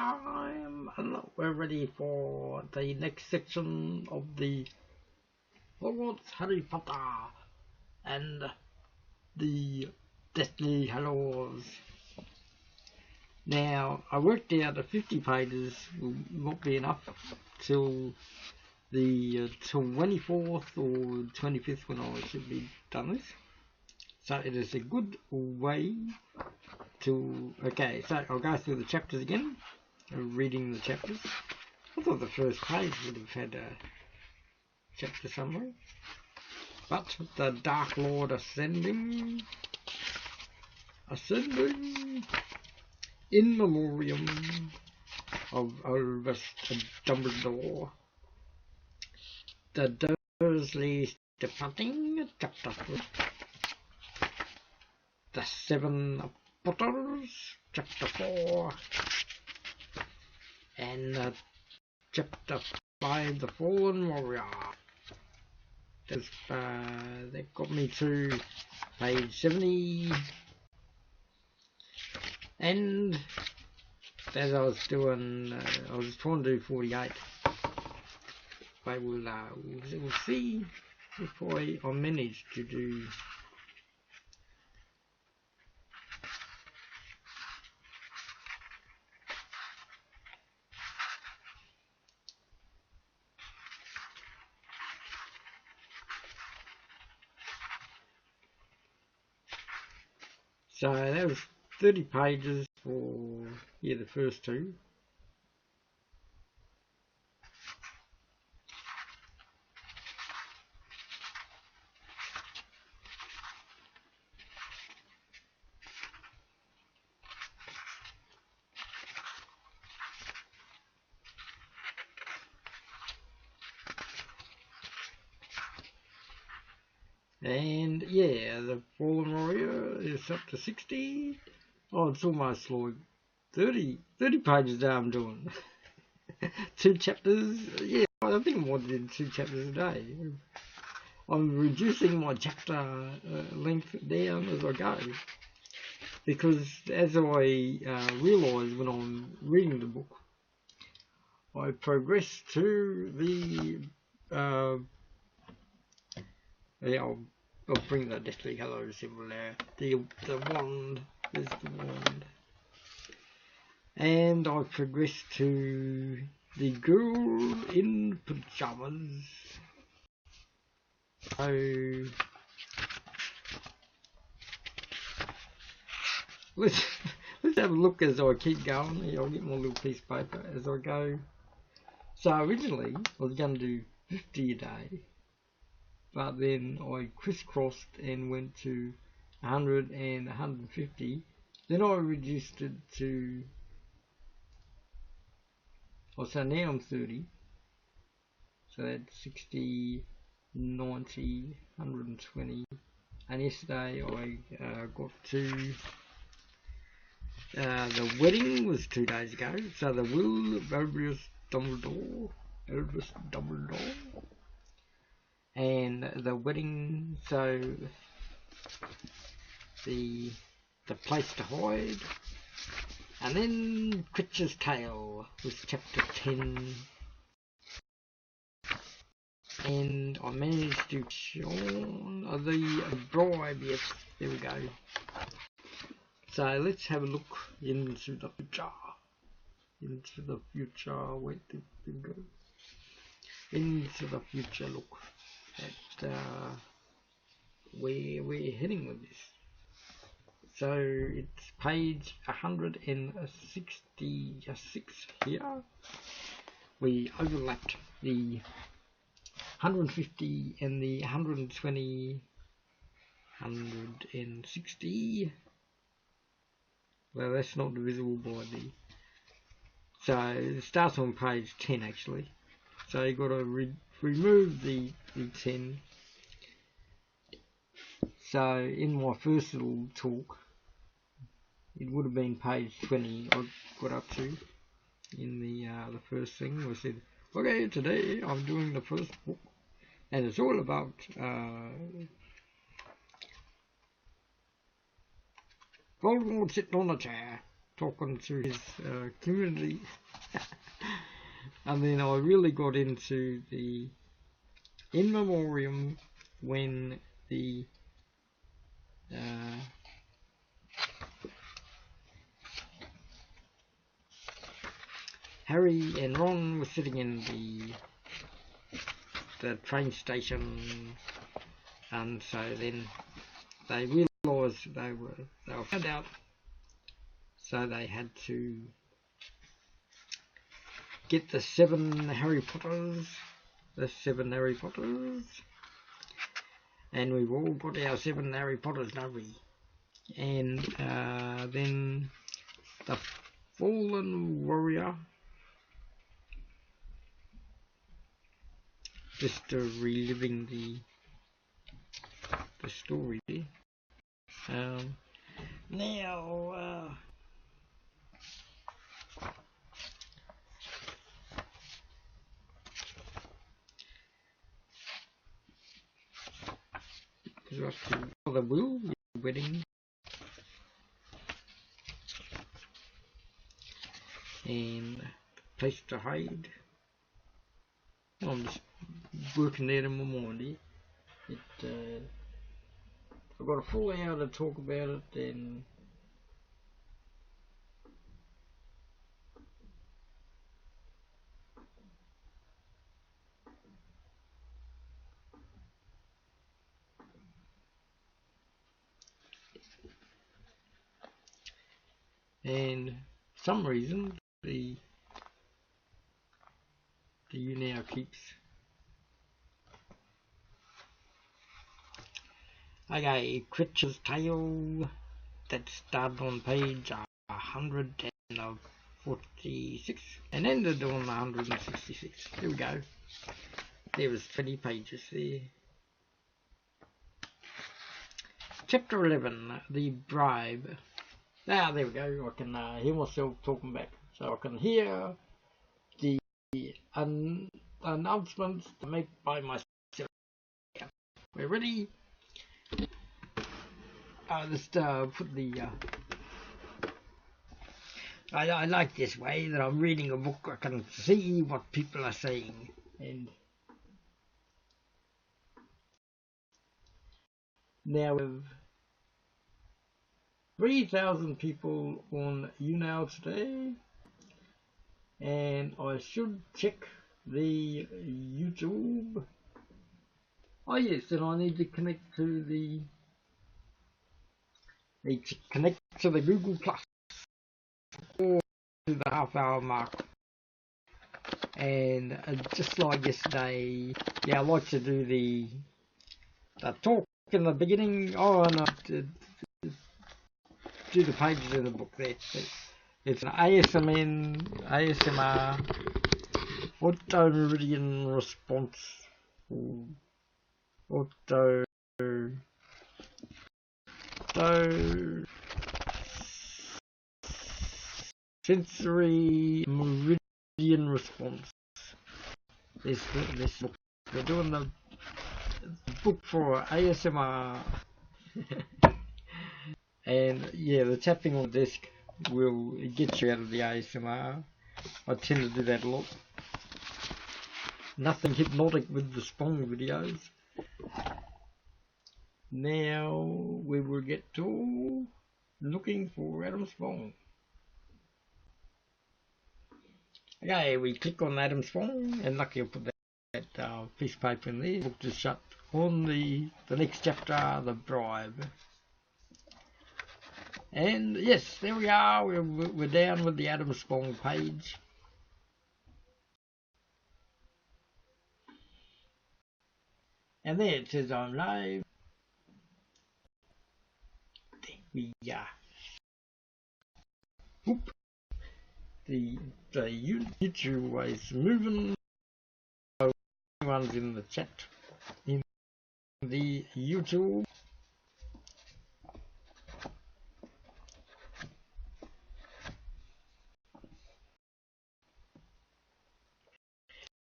time, and we're ready for the next section of the Hogwarts Harry Potter and the Deathly Hallows. Now, I worked out that 50 pages will not be enough till the 24th or 25th when I should be done this. So it is a good way to... Okay, so I'll go through the chapters again, reading the chapters. I thought the first page would have had a chapter summary. But the Dark Lord ascending in memoriam of Albus Dumbledore. The Dursleys departing, chapter 3. The Seven Potters, chapter 4. And chapter 5, The Fallen Warrior. That got me to page 70. And as I was doing, I was trying to do 48. But we'll see if I manage to do. So that was 30 pages for, yeah, the first two. And yeah, the Fallen Warrior is up to 60. Oh, it's almost like 30 pages that I'm doing. 2 chapters, yeah, I think I'm more than 2 chapters a day. I'm reducing my chapter length down as I go. Because as I realise when I'm reading the book, I progress to the yeah, I'll bring the Deathly Hallows symbol there. The wand is the wand. And I progress to the girl in pyjamas. So let's have a look as I keep going. I'll get my little piece of paper as I go. So originally I was going to do 50 a day. But then I crisscrossed and went to 100 and 150. Then I reduced it to, so now I'm 30. So that's 60, 90, 120. And yesterday I got to, the wedding was 2 days ago. So the will of Albus Dumbledore. And the wedding, so the place to hide, and then Critch's Tale was chapter 10, and I managed to Sean the bribe. Yes, there we go. So let's have a look into the future. Where did it go? Into the future. Look at where we're heading with this. So it's page 166 here. We overlapped the 150 and the 120, 160. Well, that's not divisible by the. So it starts on page 10 actually. So you've got to remove the 10. So in my first little talk, it would have been page 20 I got up to in the first thing. I said, okay, today I'm doing the first book, and it's all about Voldemort sitting on a chair. talking to his community. And then I really got into the in memoriam when the Harry and Ron were sitting in the train station, and so then they realised they were found out, so they had to get the 7 Harry Potters, and we've all got our 7 Harry Potters, don't we? And then the Fallen Warrior, just reliving the story. Now, we're up to the will, the wedding, and place to hide. I'm just working there in my mind. I've got a full hour to talk about it, and for some reason the YouNow keeps. Okay, Critch's Tale, that started on page 146 and ended on 166. There we go. There was 20 pages there. Chapter 11, The Bribe. Now, there we go. I can hear myself talking back. So I can hear the announcements made by myself. We're ready. Just put the... I like this way, that I'm reading a book. I can see what people are saying. And now we've 3,000 people on YouNow today, and I should check the YouTube. Oh yes, and I need to connect to the Google Plus or to the half-hour mark. And just like yesterday, yeah, I like to do the talk in the beginning. Oh, and do the pages in the book there. It's an ASMR auto meridian response, auto sensory meridian response. This book. We're doing the book for ASMR. And yeah, the tapping on the desk will get you out of the ASMR. I tend to do that a lot. Nothing hypnotic with the spong videos. Now we will get to looking for Adam Spong. Okay, we click on Adam Spong, and lucky I put that piece of paper in there. Book just shut. On the next chapter, The Bribe. And yes, there we are. We're down with the Adam Spong page. And there it says I'm live. There we are. Whoop. The YouTube is moving. Everyone's in the chat in the YouTube.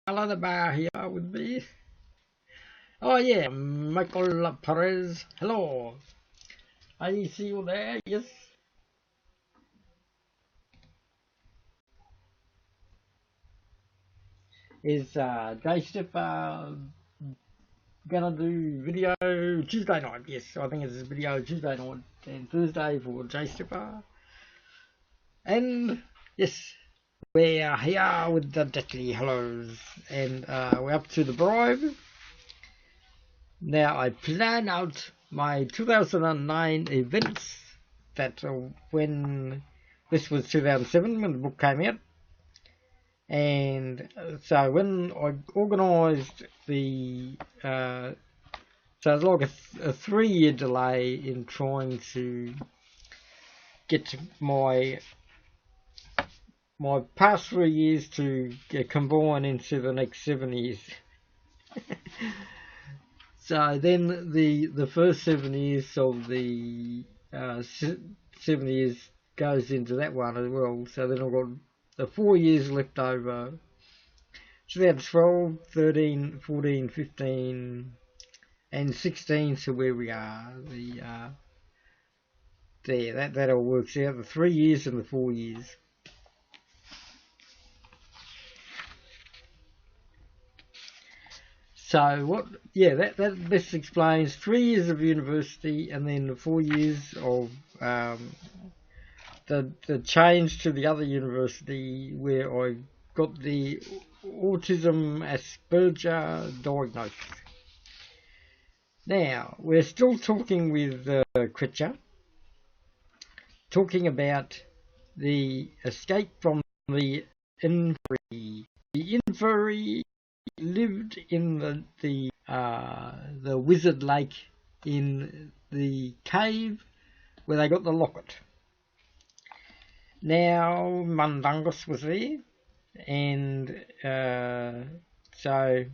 Hello, the bar here with me. Oh yeah, Michael Perez. Hello. I see you there. Yes. is J-Step gonna do video Tuesday night. Yes, I think it's video Tuesday night and Thursday for J-Stepper. And yes, we are here with the deathly hellos, and we're up to the bribe. Now I plan out my 2009 events that when this was 2007 when the book came out. And so when I organised the, so it's like a 3-year delay in trying to get my past 3 years to combine into the next 7 years. So then the first 7 years of the 7 years goes into that one as well. So then I've got the 4 years left over. So that's 12, 13, 14, 15, and 16. So where we are, there, that all works out. The 3 years and the 4 years. So what? Yeah, that best explains 3 years of university and then the 4 years of the change to the other university where I got the autism Asperger diagnosis. Now we're still talking with Critcher, talking about the escape from the infirmary. The infirmary lived in the wizard lake in the cave where they got the locket. Now Mundungus was there, and so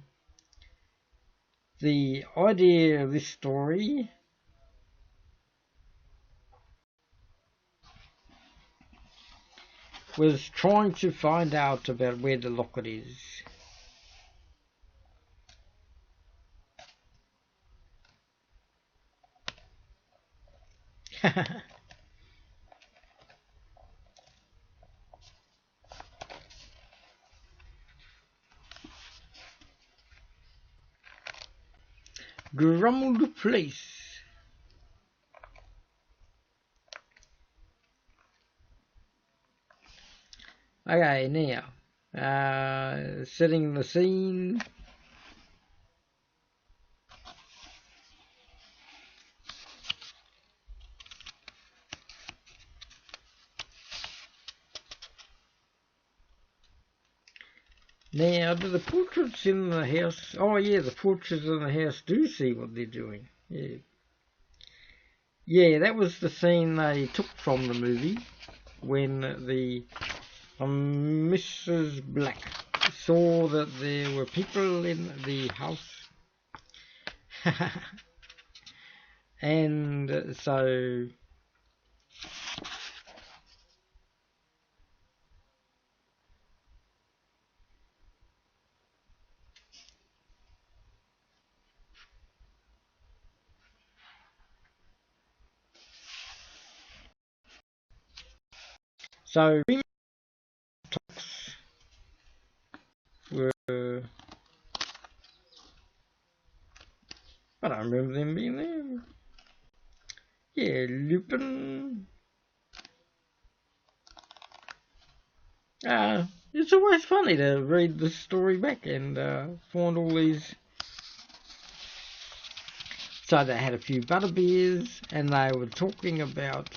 the idea of this story was trying to find out about where the locket is. Grumbled Place. Okay, now, setting the scene. Now, do the portraits in the house... Oh, yeah, the portraits in the house do see what they're doing. Yeah. Yeah, that was the scene they took from the movie when the Mrs. Black saw that there were people in the house. And so... So, talks were... I don't remember them being there. Yeah, Lupin... it's always funny to read the story back and find all these... So they had a few butterbeers and they were talking about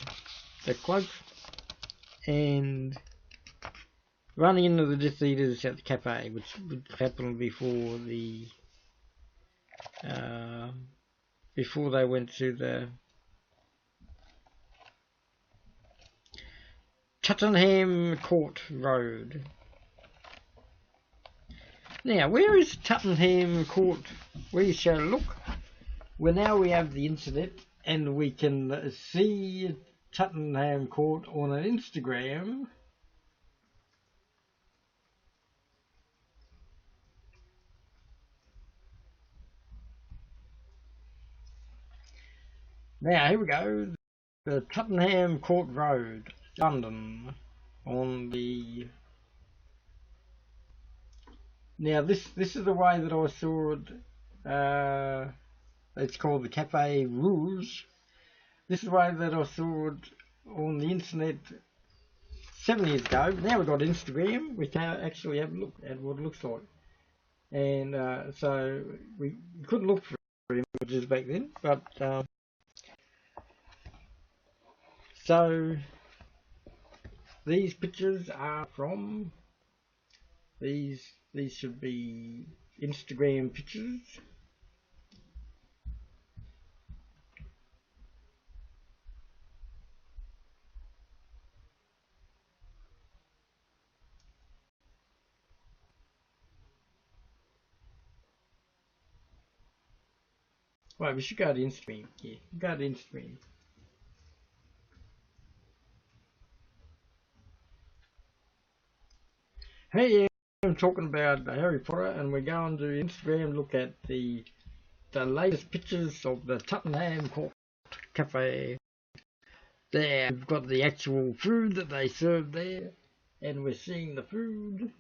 the cloak and running into the Death Eaters at the cafe, which would happen before the before they went to the Tottenham Court Road. Now, where is Tottenham Court? We shall look. Well, now we have the internet and we can see Tottenham Court on an Instagram. Now, here we go. The Tottenham Court Road, London, on the Now this is the way that I saw it. It's called the Cafe Rouge. This is the way that I saw it on the internet 7 years ago. Now we've got Instagram. We can actually have a look at what it looks like. And so we couldn't look for images back then, but so these pictures are from these should be Instagram pictures. Wait, we should go to Instagram. Yeah, go to Instagram. Hey, yeah, I'm talking about Harry Potter, and we're going to Instagram look at the latest pictures of the Tottenham Court Cafe. There, we've got the actual food that they serve there, and we're seeing the food.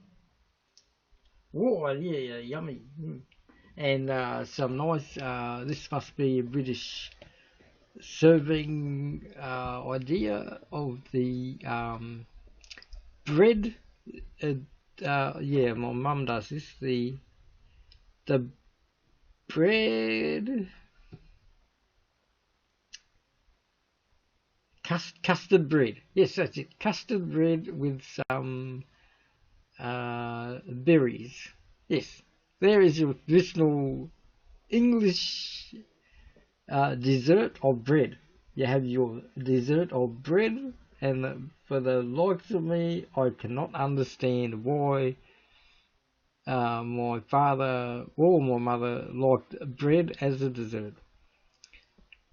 Whoa, yeah, yummy. And some nice, this must be a British serving idea of the bread. Yeah, my mum does this. The bread, custard bread. Yes, that's it. Custard bread with some berries. Yes, there is your traditional English dessert of bread. You have your dessert of bread, and for the likes of me, I cannot understand why my father or my mother liked bread as a dessert.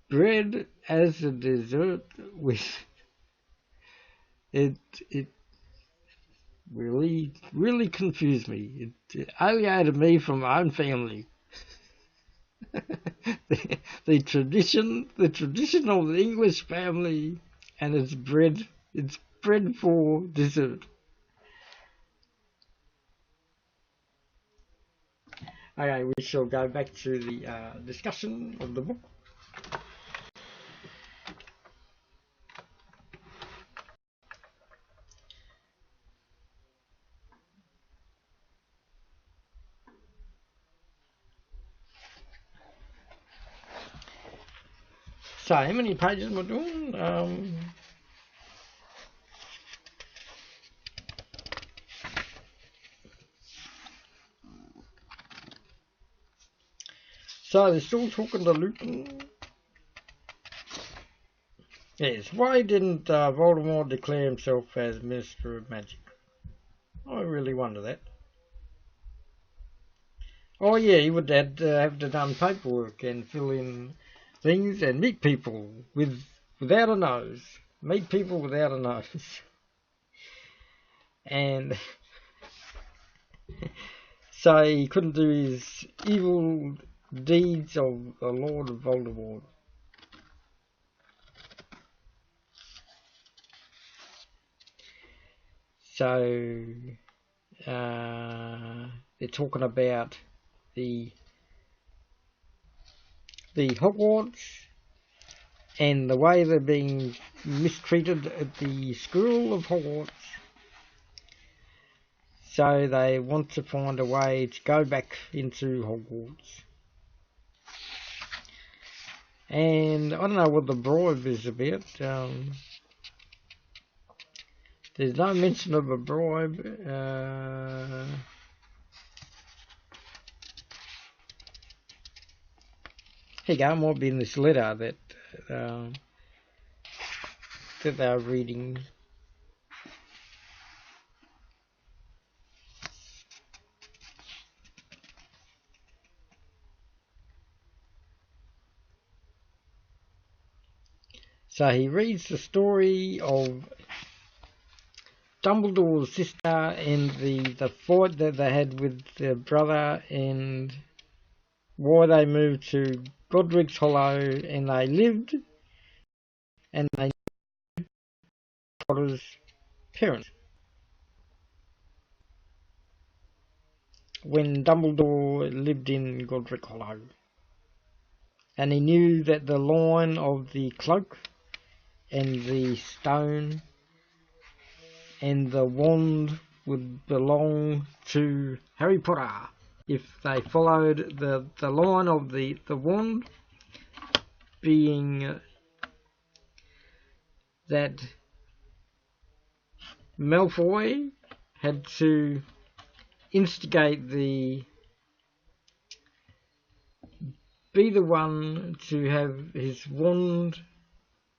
Bread as a dessert with it really confused me. It alienated me from my own family. the tradition of the English family, and it's bread for dessert. Okay, we shall go back to the discussion of the book. So, how many pages am I doing? So, they're still talking to Lupin. Yes, why didn't Voldemort declare himself as Minister of Magic? I really wonder that. Oh yeah, he would have to done paperwork and fill in things and meet people without a nose. Meet people without a nose. And so he couldn't do his evil deeds of the Lord of Voldemort. So they're talking about the Hogwarts and the way they're being mistreated at the school of Hogwarts. So they want to find a way to go back into Hogwarts. And I don't know what the bribe is about. There's no mention of a bribe. Here you go, it might be in this letter that they're reading. So he reads the story of Dumbledore's sister and the fight that they had with their brother, and why they moved to Godric's Hollow, and they lived and they knew Potter's parents. when Dumbledore lived in Godric Hollow. And he knew that the line of the cloak and the stone and the wand would belong to Harry Potter if they followed the line of the wand, being that Malfoy had to instigate be the one to have his wand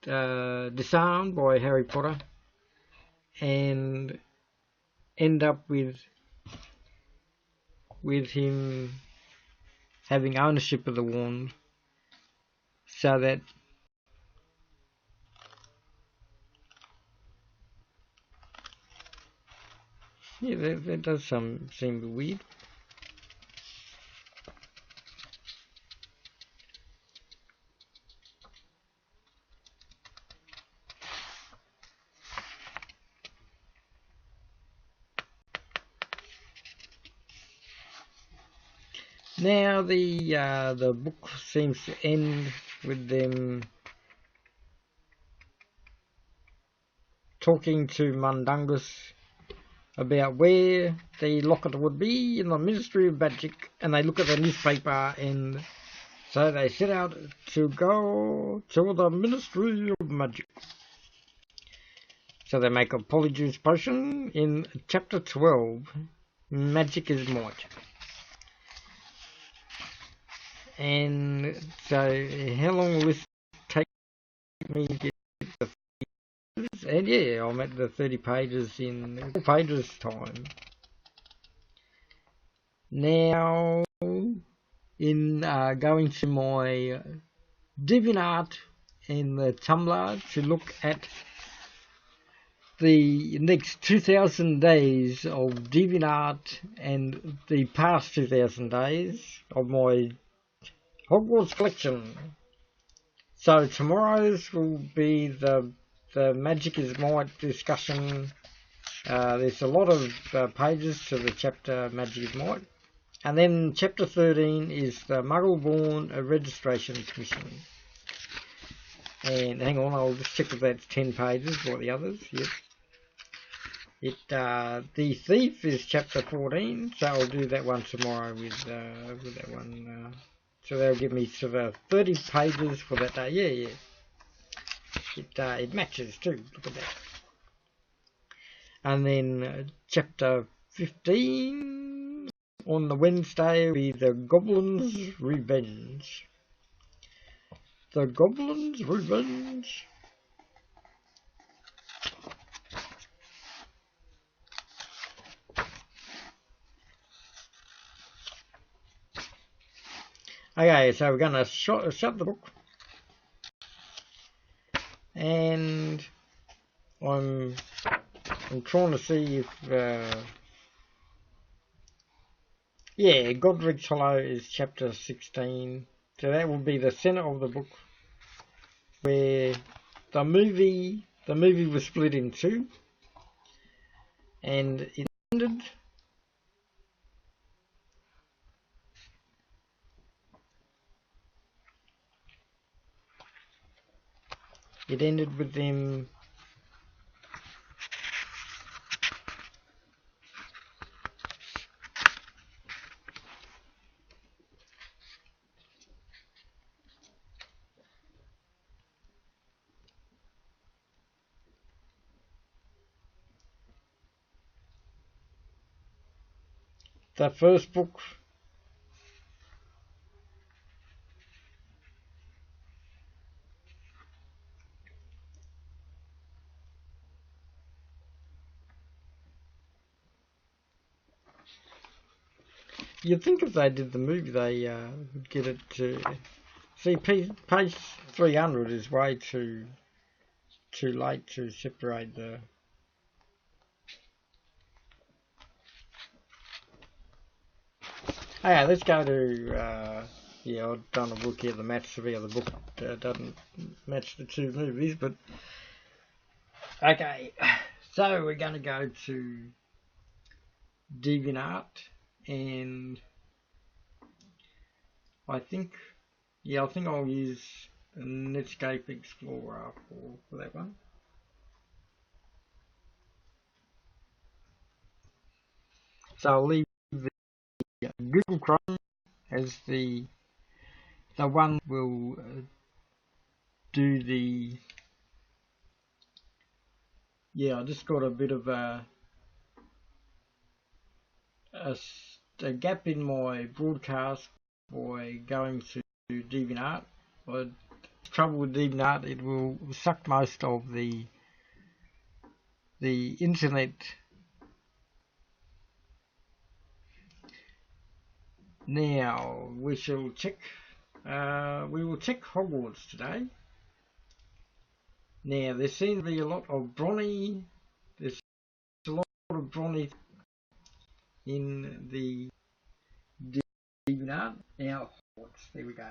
disarmed by Harry Potter and end up with him having ownership of the wand, so that that does seem weird. Now the book seems to end with them talking to Mundungus about where the locket would be in the Ministry of Magic, and they look at the newspaper, and so they set out to go to the Ministry of Magic. So they make a polyjuice potion in chapter 12, Magic is Might. And so how long will this take me to get the pages? And yeah, I'm at the 30 pages in 4 pages time. Now, in going to my DeviantArt and the Tumblr to look at the next 2,000 days of DeviantArt and the past 2,000 days of my Hogwarts collection. So tomorrow's will be the Magic is Might discussion. There's a lot of pages to the chapter Magic is Might. And then chapter 13 is the Muggle-born Registration Commission. And hang on, I'll just check if that's 10 pages, like the others. Yep. The Thief is chapter 14, so I'll do that one tomorrow with that one. So they'll give me sort of 30 pages for that day. Yeah. It matches too. Look at that. And then chapter 15 on the Wednesday will be the Goblin's Revenge. The Goblin's Revenge. Okay, so we're going to shut the book, and I'm trying to see if Godric's Hollow is chapter 16, so that will be the centre of the book, where the movie was split in two, and it ended with them the first book. You'd think if they did the movie, they would get it to... See, page 300 is way too late to separate the... Okay, let's go to... I've done a look here. The match of the other book doesn't match the two movies, but... Okay, so we're going to go to DeviantArt. and I think I'll use Netscape Explorer for that one. So I'll leave the Google Chrome as the one will do the. Yeah, I just got a bit of a gap in my broadcast by going to DeviantArt. But trouble with DeviantArt, it will suck most of the internet. Now we shall check. We will check Hogwarts today. Now there seems to be a lot of Bronny. There's a lot of Bronny in the DeviantArt. Now Hogwarts. There we go.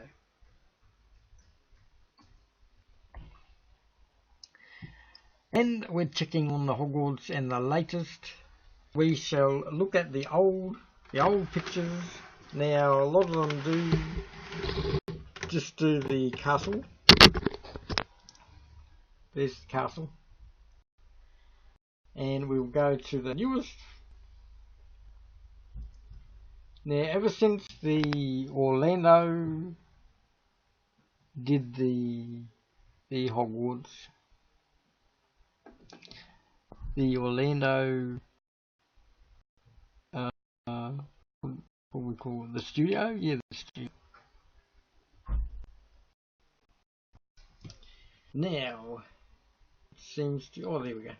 And we're checking on the Hogwarts and the latest. We shall look at the old pictures. Now a lot of them do just do the castle. There's the castle. And we'll go to the newest. Now ever since the Orlando did the Hogwarts, the Orlando what we call it, the studio? Yeah, the studio. Now it seems to, oh, there we go.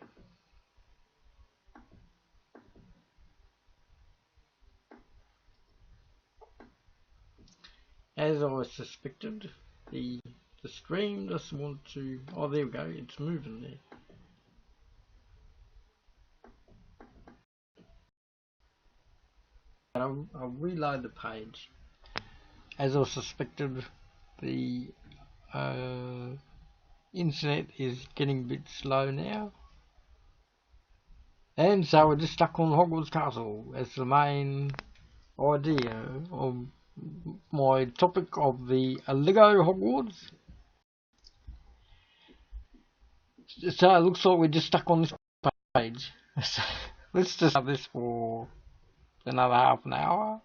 As I suspected, the stream doesn't want to, oh there we go, it's moving there. I'll reload the page. As I suspected, the internet is getting a bit slow now. And so we're just stuck on Hogwarts Castle as the main idea of my topic of the Lego Hogwarts. So it looks like we're just stuck on this page. Let's just have this for another half an hour.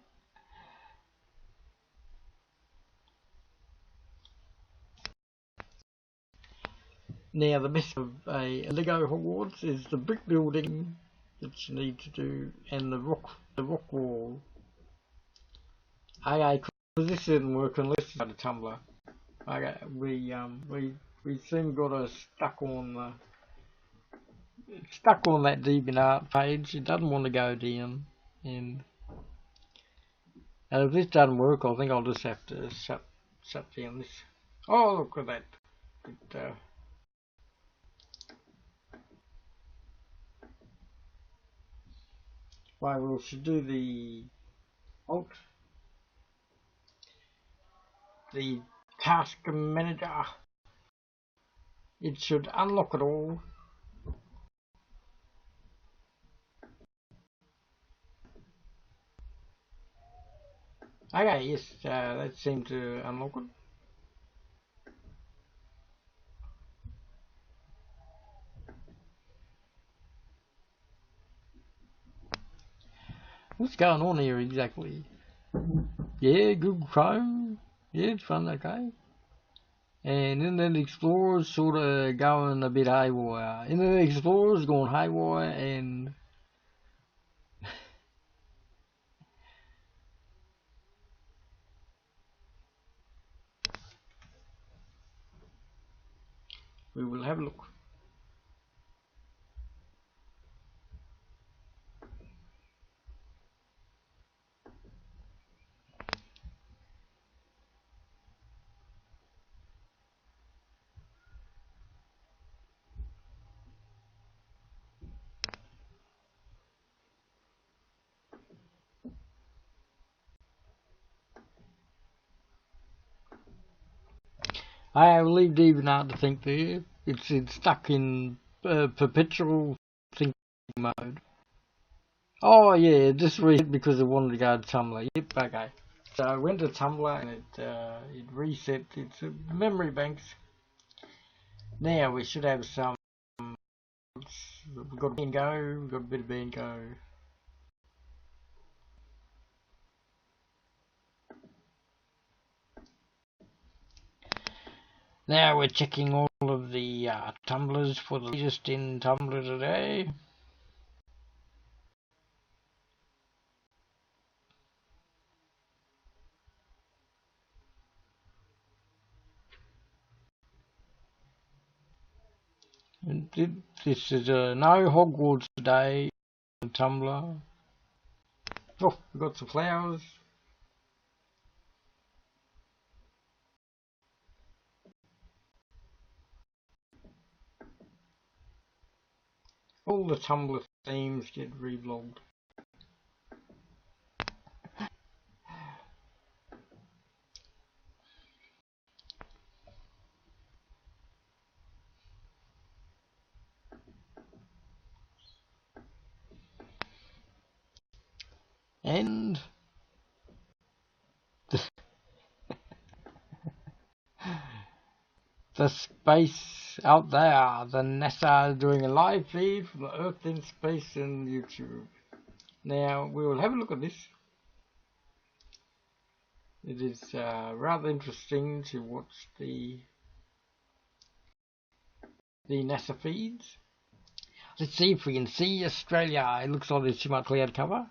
Now the best of a Lego Hogwarts is the brick building that you need to do and the rock wall. Okay, because this didn't work unless you had a tumbler. Okay, we soon got us stuck on that DeviantArt page. It doesn't want to go down, and if this doesn't work, I think I'll just have to shut down this. Oh, look at that! Well, we should do the Alt, the task manager. It should unlock it all. Okay, yes, that seemed to unlock it. What's going on here exactly? Yeah, Google Chrome. Yeah, it's fun, okay. And Internet Explorer's sort of going a bit haywire. Internet Explorer's going haywire, and we will have a look. I will leave DeviantArt to think there. It's stuck in perpetual thinking mode. Oh yeah, just reset because I wanted to go to Tumblr. Yep, okay. So I went to Tumblr and it reset its memory banks. Now we should have some. We've got bingo. We've got a bit of bingo. Now we're checking all of the tumblers for the latest in Tumblr today. And this is no Hogwarts today on Tumblr. Oh, we've got some flowers. All the Tumblr themes get revlogged. And the space out there, the NASA is doing a live feed from the Earth in space and YouTube. Now we will have a look at this. It is rather interesting to watch the NASA feeds. Let's see if we can see Australia. It looks like there's too much cloud cover.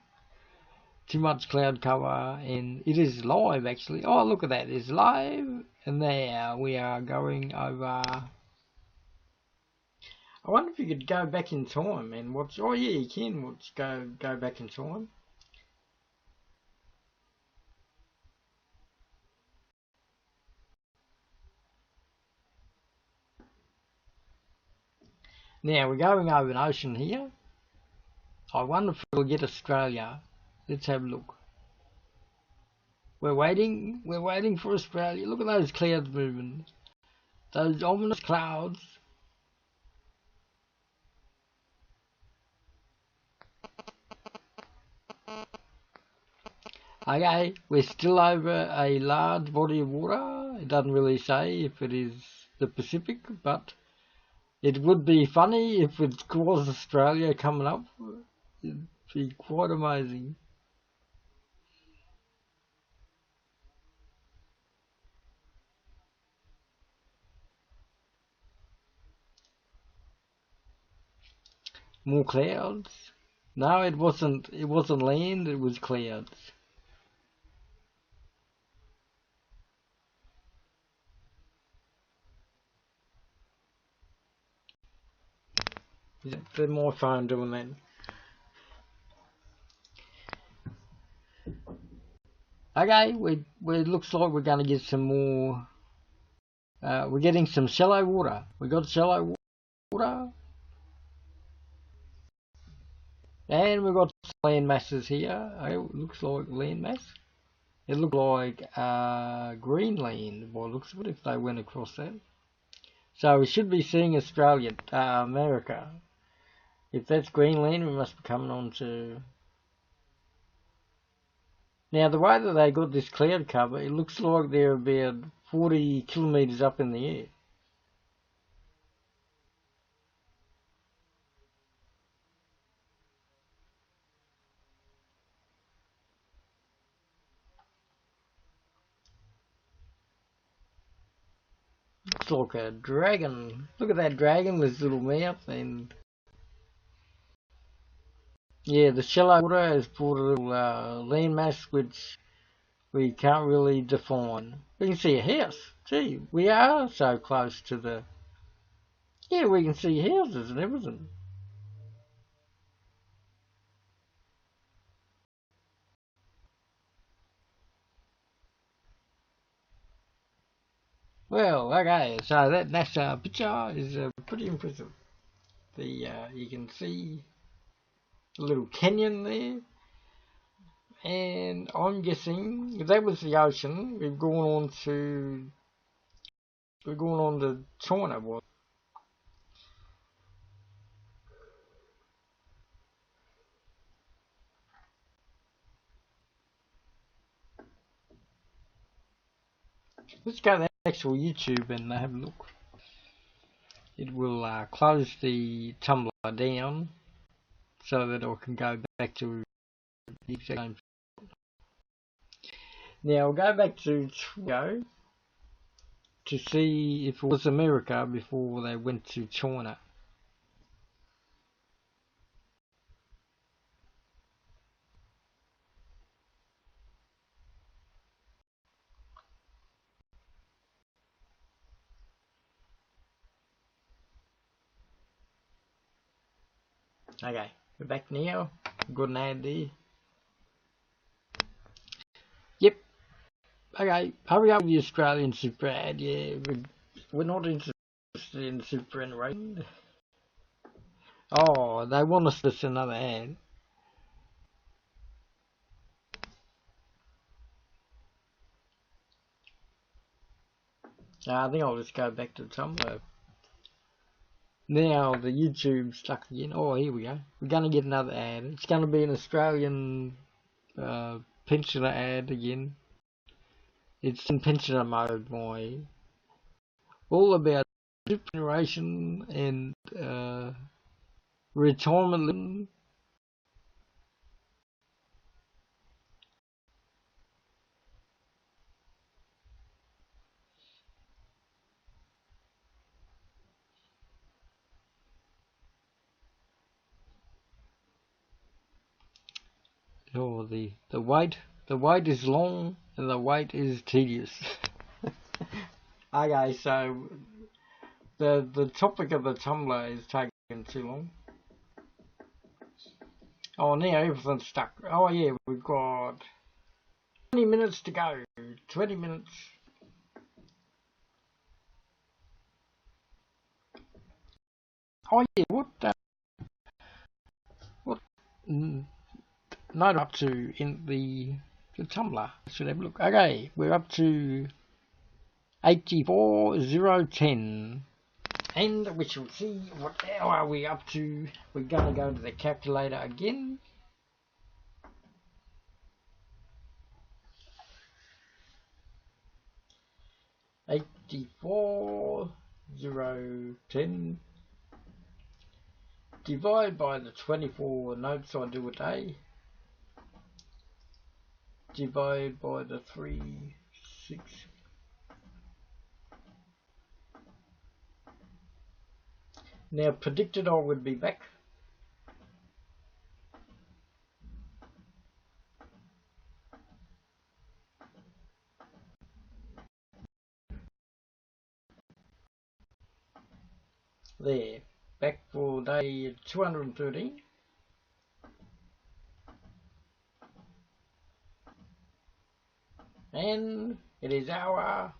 Too much cloud cover, and it is live actually. Oh, look at that, it's live. And there we are going over. I wonder if you could go back in time and watch. Oh yeah, you can watch. Go back in time. Now we're going over an ocean here. I wonder if we'll get Australia. Let's have a look. We're waiting. We're waiting for Australia. Look at those clouds moving. Those ominous clouds. Okay, we're still over a large body of water. It doesn't really say if it is the Pacific, but it would be funny if it was Australia coming up. It'd be quite amazing. More clouds? No, it wasn't. It wasn't land. It was clouds. Is that my phone doing that? Okay, it looks like we're going to get some more. We're getting some shallow water. We got shallow water, and we've got land masses here. It looks like land mass. It looked like Greenland. Well, it looks good if they went across that. So we should be seeing Australia, America. If that's Greenland, we must be coming on to. Now, the way that they got this cloud cover, it looks like they're about 40 kilometres up in the air. Looks like a dragon. Look at that dragon with his little mouth. And yeah, the shallow water has brought a little landmass which we can't really define. We can see a house. Gee, we are so close to the. Yeah, we can see houses and everything. Well, okay, so that NASA picture is pretty impressive. The you can see a little canyon there, and I'm guessing if that was the ocean, we've gone on to China. What? Let's go to the actual YouTube and have a look. It will close the Tumblr down so that I can go back to the exact same. Now I'll go back to Twitter to see if it was America before they went to China. Okay, we're back now. Got an ad there. Yep. Okay, hurry up with the Australian super ad. Yeah, we're not interested in superannuation. Oh, they want us to see another ad. I think I'll just go back to Tumblr. Now the YouTube's stuck again. Oh, here we go. We're going to get another ad. It's going to be an Australian pensioner ad again. It's in pensioner mode, boy. All about superannuation and retirement living. Oh, the wait is long and the wait is tedious. Okay, so the topic of the Tumblr is taking too long. Oh, now everything's stuck. Oh yeah, we've got 20 minutes to go. 20 minutes. Oh yeah, what note up to in the Tumblr? Should have a look. Okay, we're up to 84,010. And we shall see what hour are we up to. We're gonna go to the calculator again. 84,010 divide by the 24 notes I do a day, divide by the 6. Now predicted I would be back. There, back for day 213. And it is our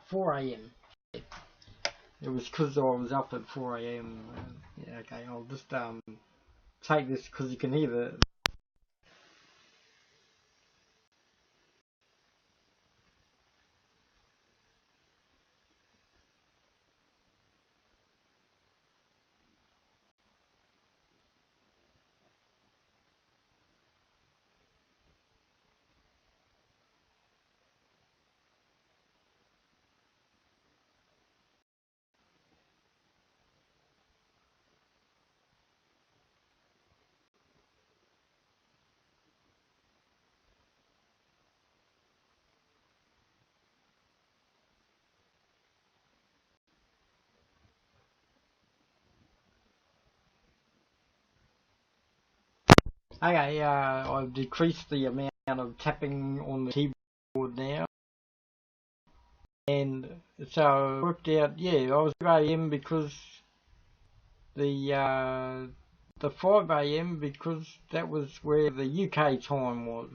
4 a.m. It was because I was up at 4 a.m. Yeah, okay, I'll just take this because you can hear the. Okay, I've decreased the amount of tapping on the keyboard now. And so it worked out, yeah, I was 2 a.m. because the 5 a.m. because that was where the UK time was.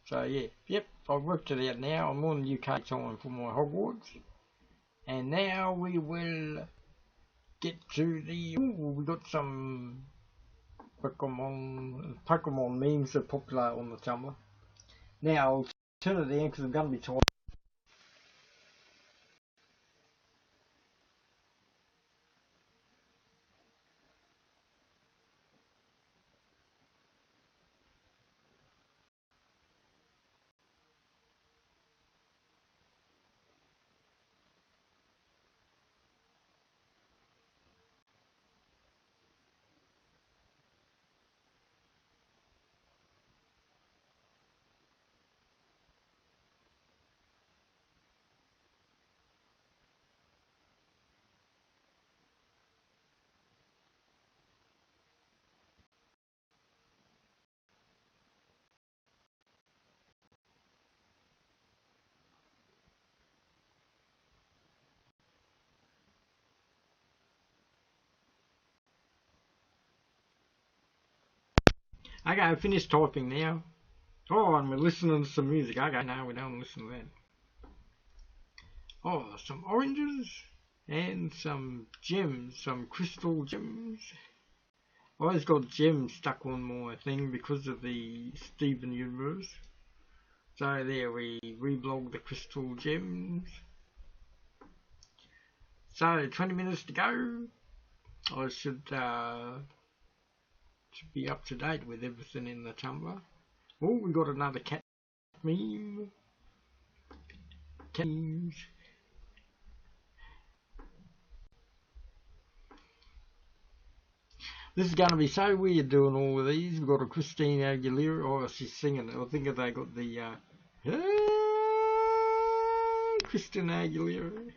So yeah, yep, I've worked it out now. I'm on UK time for my Hogwarts. And now we will get to the. Ooh, we got some Pokemon memes are popular on the Tumblr. Now I'll turn it down because I'm going to be tired. Okay, I finished typing now. Oh, and we're listening to some music. Okay, no, we don't listen to that. Oh, some oranges and some gems, some crystal gems. I always got gems stuck on my thing because of the Steven universe. So there, we reblogged the crystal gems. So 20 minutes to go. I should be up to date with everything in the Tumblr. Oh, we got another cat meme. Cat memes. This is going to be so weird doing all of these. We've got a Christina Aguilera. Oh, she's singing it. I think they got the Christina Aguilera.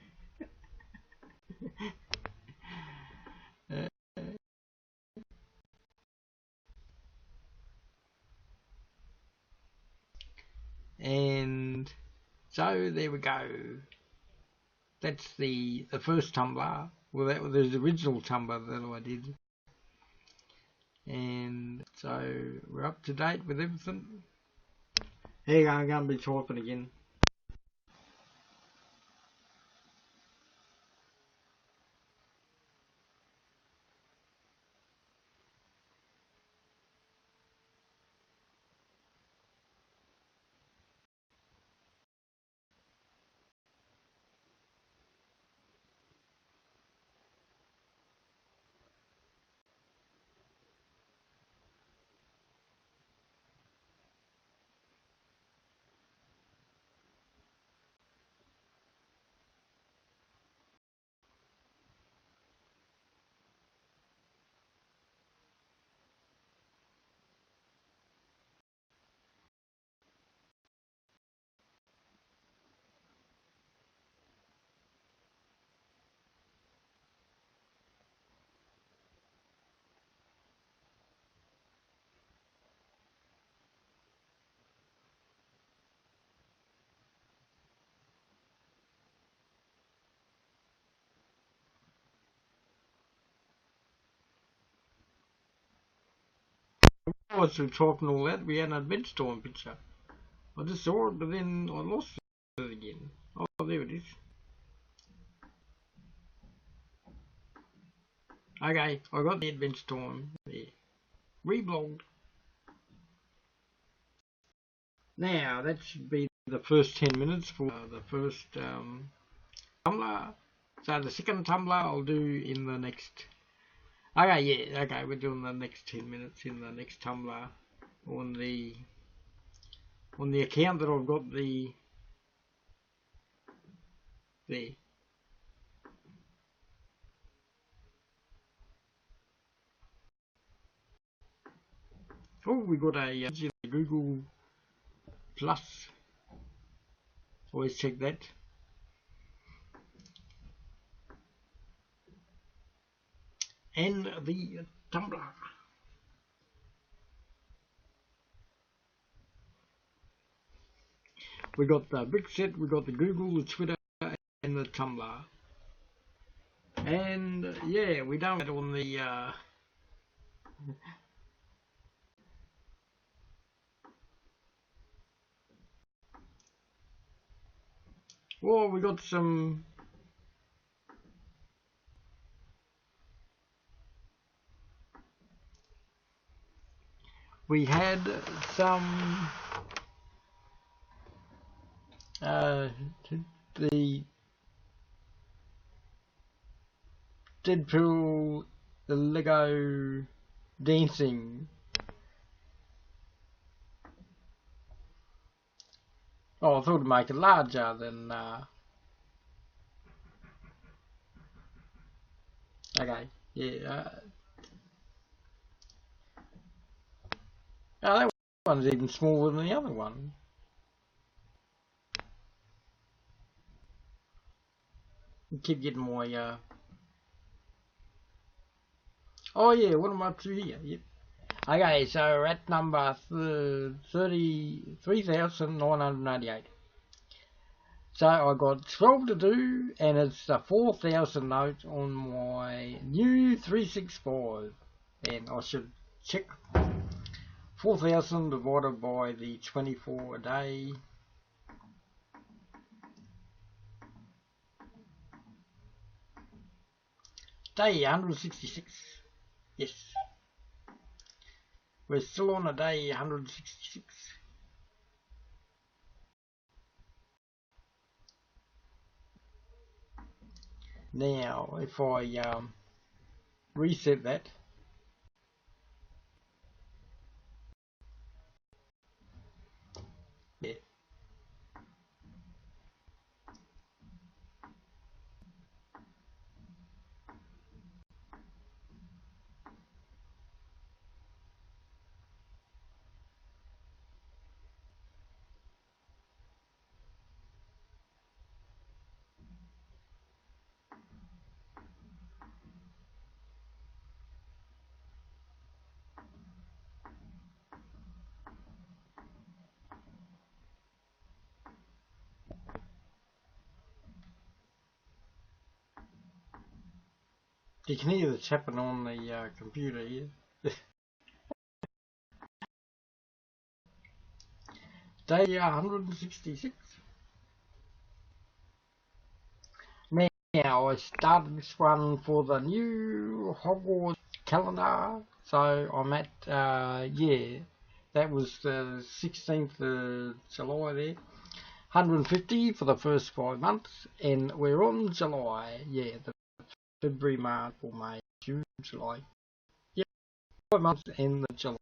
And so there we go. That's the first Tumblr. Well, that was the original Tumblr that I did. And so we're up to date with everything. Here you go, I'm going to be typing again. I was typing all that. We had an Adventure Time picture. I just saw it, but then I lost it again. Oh, there it is. Okay, I got the Adventure Time there. Reblogged. Now, that should be the first 10 minutes for the first Tumblr. So the second Tumblr I'll do in the next... Okay, yeah, okay, we're doing the next 10 minutes in the next Tumblr on the account that I've got there. Oh, we got a Google Plus. Always check that. And the Tumblr. We got the Brickset, we got the Google, the Twitter, and the Tumblr. And yeah, we don't get on the well, we got some we had some the Deadpool, the Lego dancing. Oh, I thought to make it larger than okay, yeah. Oh, that one's even smaller than the other one. Keep getting my oh yeah, what am I up to here? Yep. Okay, so we're at number 33,998. So I got 12 to do, and it's the 4,000 note on my new 365. And I should check 4,000 divided by the 24 a day. Day 166. Yes. We're still on a day 166. Now, if I reset that, yeah. You can hear the tapping on the computer here. Day 166. Now, I started this one for the new Hogwarts calendar, so I'm at, yeah, that was the 16th of July there, 150 for the first 5 months, and we're on July, yeah, the February, March, or May, June, July, yeah, 5 months and the July.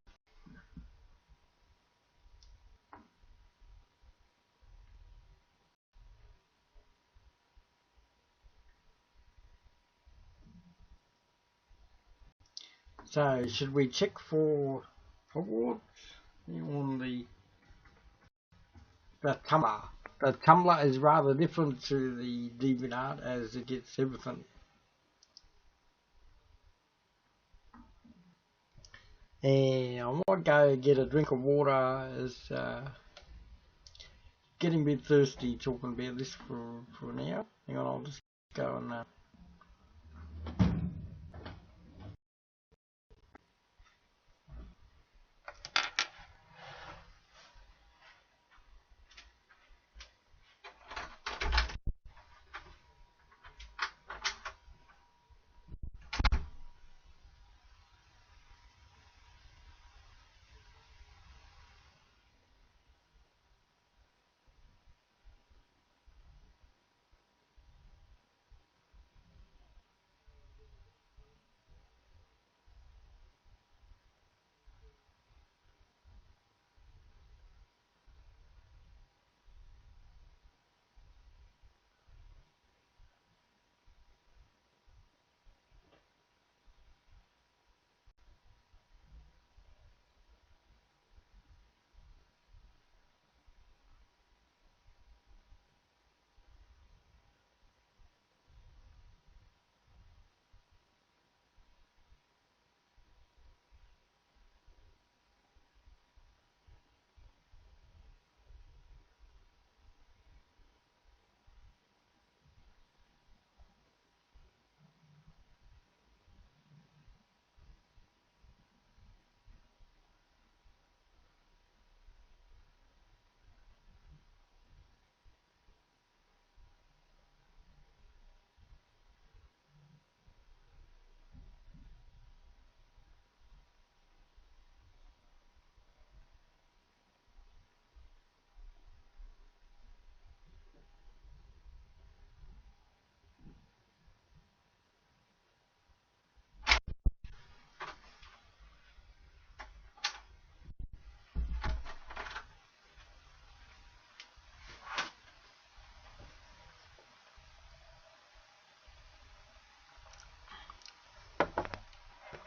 So, should we check for Hogwarts on the tumbler? The tumbler is rather different to the DeviantArt as it gets everything. And I might go get a drink of water as getting a bit thirsty talking about this for now. Hang on, I'll just go and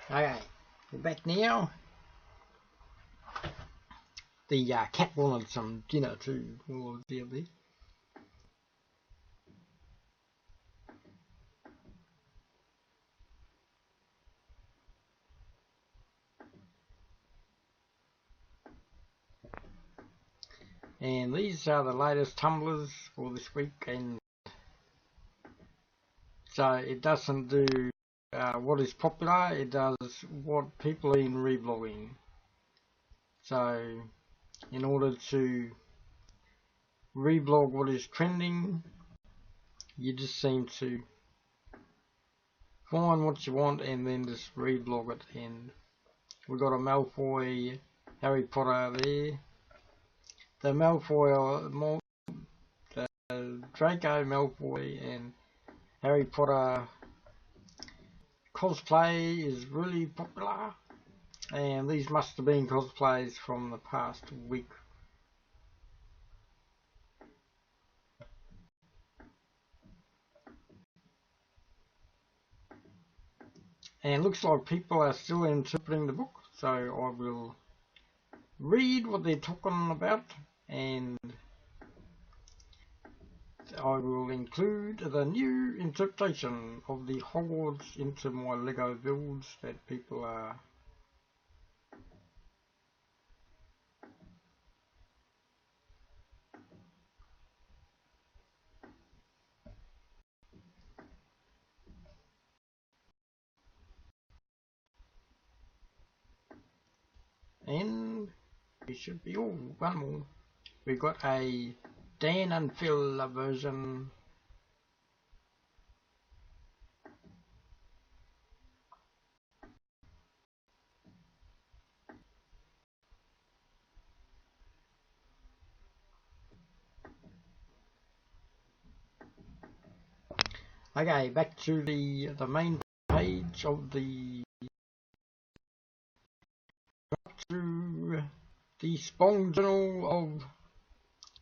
okay, we're back now. The cat wanted some dinner too while I was out there. And these are the latest tumblers for this week, and so it doesn't do what is popular, it does what people are in reblogging. So in order to reblog what is trending, you just seem to find what you want and then just reblog it. And we've got a Malfoy Harry Potter there. The Malfoy, the Draco Malfoy and Harry Potter cosplay is really popular, and these must have been cosplays from the past week. And looks like people are still interpreting the book, so I will read what they're talking about, and I will include the new interpretation of the Hogwarts into my Lego builds that people are and we should be one more. We've got a Dan and Phil version. Okay, back to the main page of the spong journal of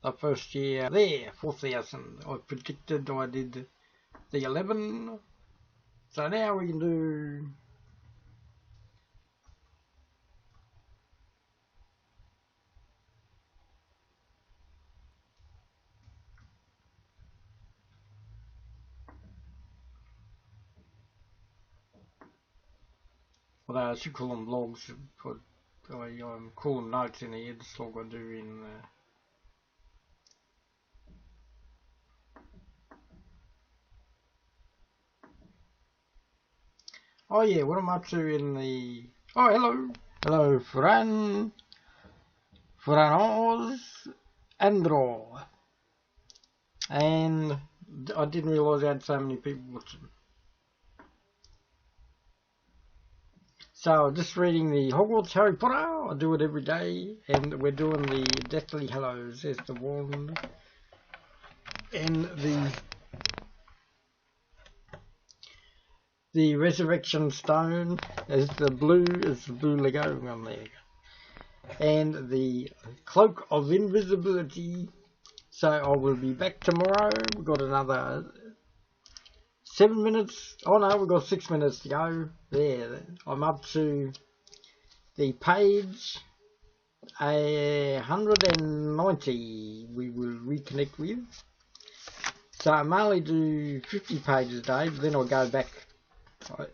the first year. There, 4,000. I predicted I did the 11. So now we can do well, I should call them logs, but I call them notes in here, just like I do in oh yeah, what am I up to in the... Oh, hello Franos Andro. And I didn't realise I had so many people watching. So just reading the Hogwarts Harry Potter, I do it every day, and we're doing the Deathly Hallows. There's the wand, and the Resurrection Stone is the blue Lego one there, and the Cloak of Invisibility. So I will be back tomorrow. We've got another 7 minutes. Oh no, we've got 6 minutes to go. There, I'm up to the page 190 we will reconnect with. So I mainly do 50 pages a day, but then I'll go back.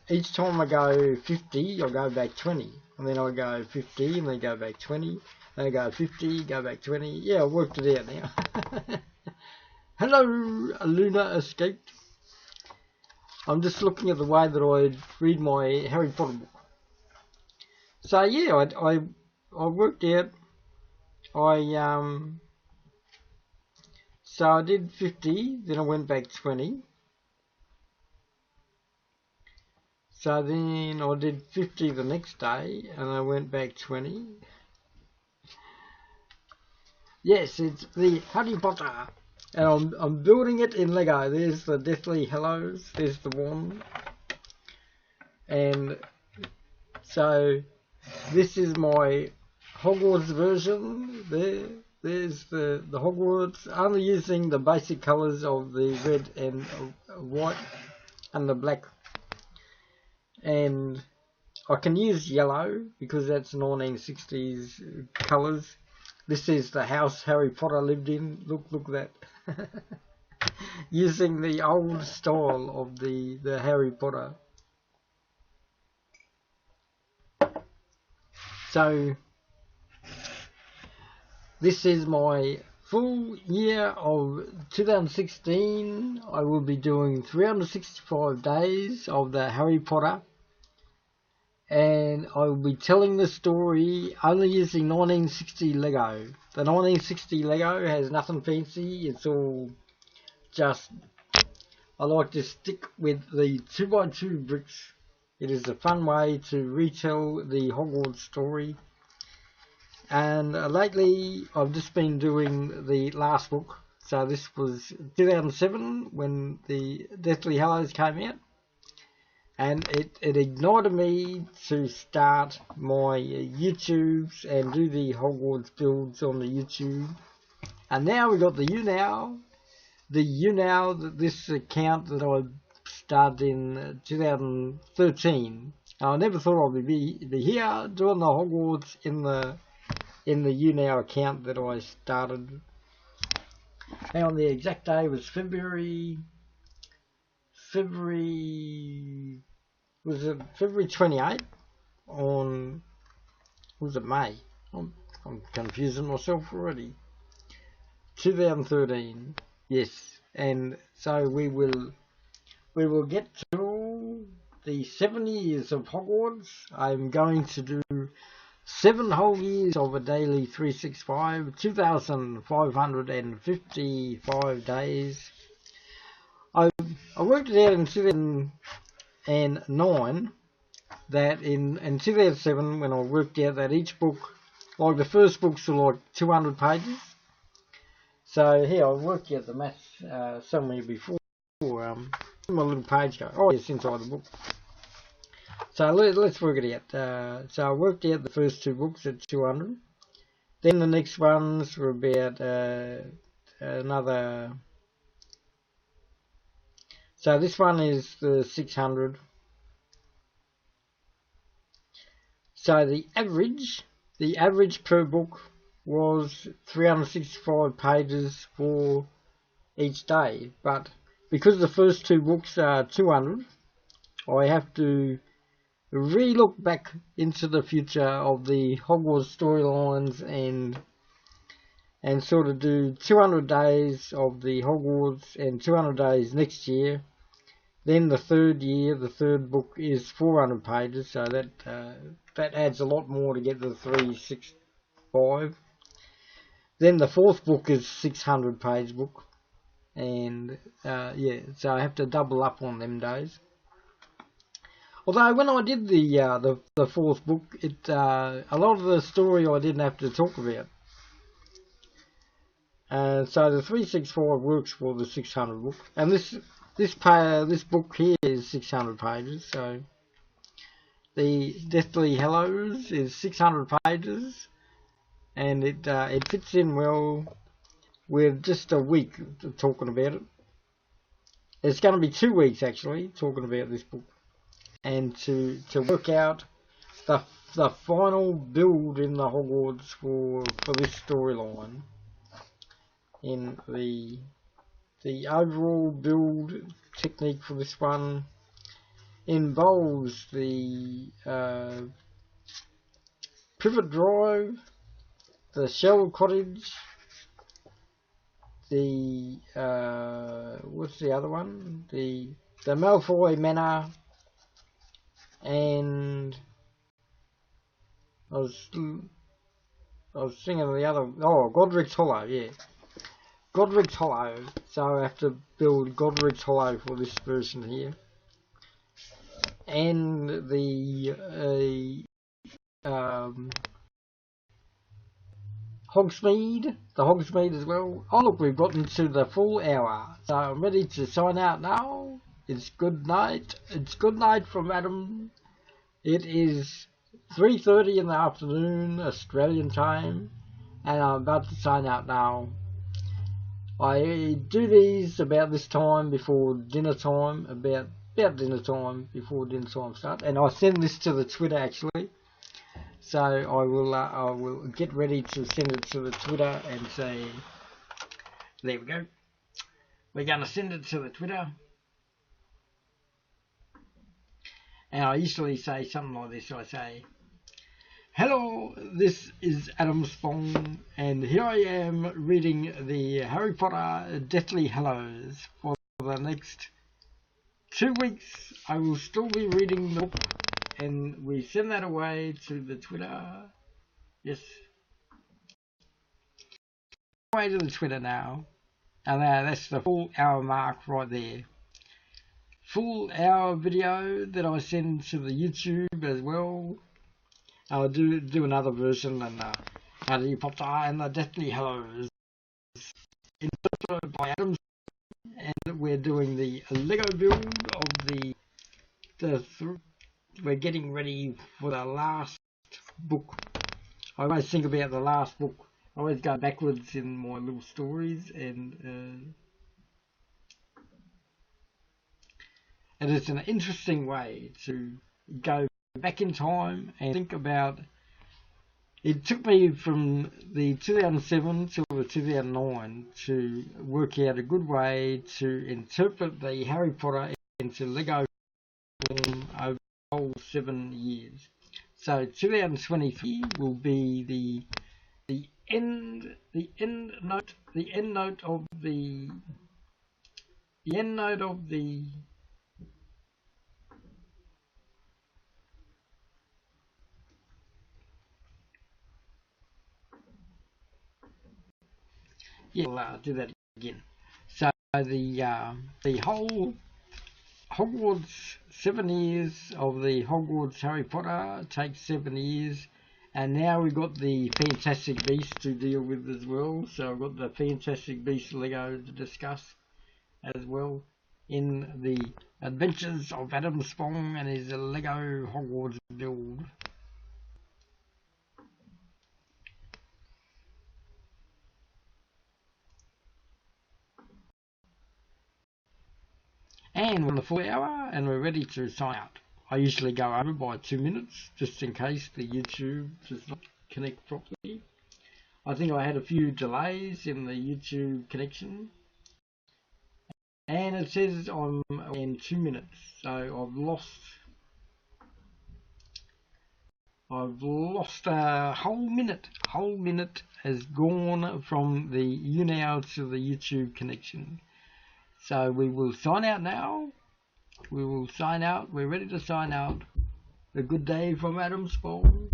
Each time I go 50, I'll go back 20. And then I'll go 50, and then go back 20. Then I go 50, go back 20. Yeah, I worked it out now. Hello, Luna escaped. I'm just looking at the way that I read my Harry Potter book. So yeah, I worked out. So I did 50, then I went back 20. So then I did 50 the next day, and I went back 20. Yes, it's the Harry Potter, and I'm building it in Lego. There's the Deathly Hallows, there's the wand, and so this is my Hogwarts version. There's the Hogwarts, only using the basic colours of the red and white and the black. And I can use yellow because that's 1960s colours. This is the house Harry Potter lived in. Look at that. Using the old style of the Harry Potter. So this is my full year of 2016. I will be doing 365 days of the Harry Potter. And I will be telling the story only using 1960 Lego. The 1960 Lego has nothing fancy, it's all just, I like to stick with the 2x2 bricks. It is a fun way to retell the Hogwarts story. And lately I've just been doing the last book. So this was 2007 when the Deathly Hallows came out. And it ignited me to start my YouTubes and do the Hogwarts builds on the YouTube. And now we got the YouNow. The YouNow, this account that I started in 2013. I never thought I'd be here doing the Hogwarts in the YouNow account that I started. Hang on, the exact day was February was it February 28th on, was it May? I'm confusing myself already. 2013, yes. And so we will get to the 7 years of Hogwarts. I'm going to do 7 whole years of a daily 365, 2,555 days. I worked it out in 2009 that in 2007 when I worked out that each book, like the first books are like 200 pages. So here I worked out the maths somewhere before. My little page go. Oh yes, inside the book. So let's work it out. So I worked out the first 2 books at 200. Then the next ones were about another. So this one is the 600. So the average per book was 365 pages for each day. But because the first 2 books are 200, I have to re-look back into the future of the Hogwarts storylines and sort of do 200 days of the Hogwarts and 200 days next year. Then the third year, the third book is 400 pages, so that adds a lot more to get the 365. Then the fourth book is 600 page book, and yeah, so I have to double up on them days. Although when I did the fourth book, a lot of the story I didn't have to talk about. So the 365 works for the 600 book, and this book here is 600 pages. So the Deathly Hallows is 600 pages, and it fits in well with just a week talking about it. It's going to be 2 weeks actually talking about this book, and to work out the final build in the Hogwarts for this storyline. In the overall build technique for this one involves the Privet Drive, the Shell Cottage, the what's the other one? The Malfoy Manor, and I was thinking of the other. Oh, Godric's Hollow, yeah. Godric's Hollow, so I have to build Godric's Hollow for this version here. And the Hogsmeade as well. Oh look, we've gotten to the full hour, so I'm ready to sign out now. It's good night. It's good night from Adam. It is 3:30 in the afternoon, Australian time, and I'm about to sign out now. I do these about this time before dinner time, about dinner time, before dinner time starts, and I send this to the Twitter actually. So I will get ready to send it to the Twitter and say, there we go. We're going to send it to the Twitter. And I usually say something like this. I say, hello, this is Adam Spong, and here I am reading the Harry Potter Deathly Hallows for the next 2 weeks. I will still be reading the book, and we send that away to the Twitter. Yes. Away to the Twitter now. And that's the full hour mark right there. Full hour video that I send to the YouTube as well. I'll do another version and Harry Potter and the Deathly Hallows. Interpreted by Adam, and we're doing the Lego build of we're getting ready for the last book. I always think about the last book. I always go backwards in my little stories, and it's an interesting way to go back in time and think about. It took me from the 2007 till the 2009 to work out a good way to interpret the Harry Potter into Lego form over the whole 7 years. So 2023 will be the end note of the yeah, I'll do that again. So the whole Hogwarts 7 years of the Hogwarts Harry Potter takes 7 years, and now we've got the Fantastic Beasts to deal with as well. So I've got the Fantastic Beasts Lego to discuss as well in the Adventures of Adam Spong and his Lego Hogwarts build. And we're on the full hour and we're ready to sign out. I usually go over by 2 minutes just in case the YouTube does not connect properly. I think I had a few delays in the YouTube connection. And it says I'm in 2 minutes, so I've lost a whole minute. Whole minute has gone from the YouNow to the YouTube connection. So we will sign out now. We will sign out. We're ready to sign out. A good day from Adam Spong.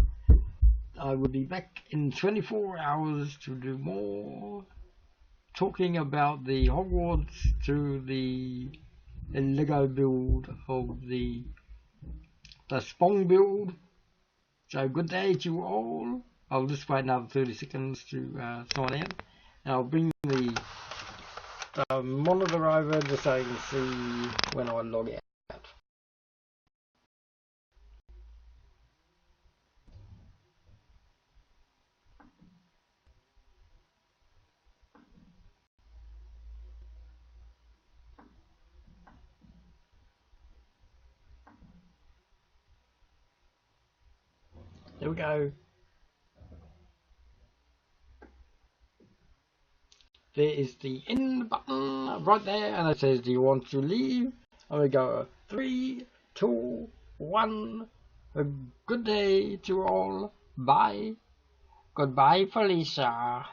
I will be back in 24 hours to do more talking about the Hogwarts to the Lego build of the Spong build. So good day to you all. I'll just wait another 30 seconds to sign out. And I'll bring the monitor over just so you can see when I log out. There we go. There is the end button right there, and it says, do you want to leave? And we go 3, 2, 1. A good day to all. Bye. Goodbye, Felicia.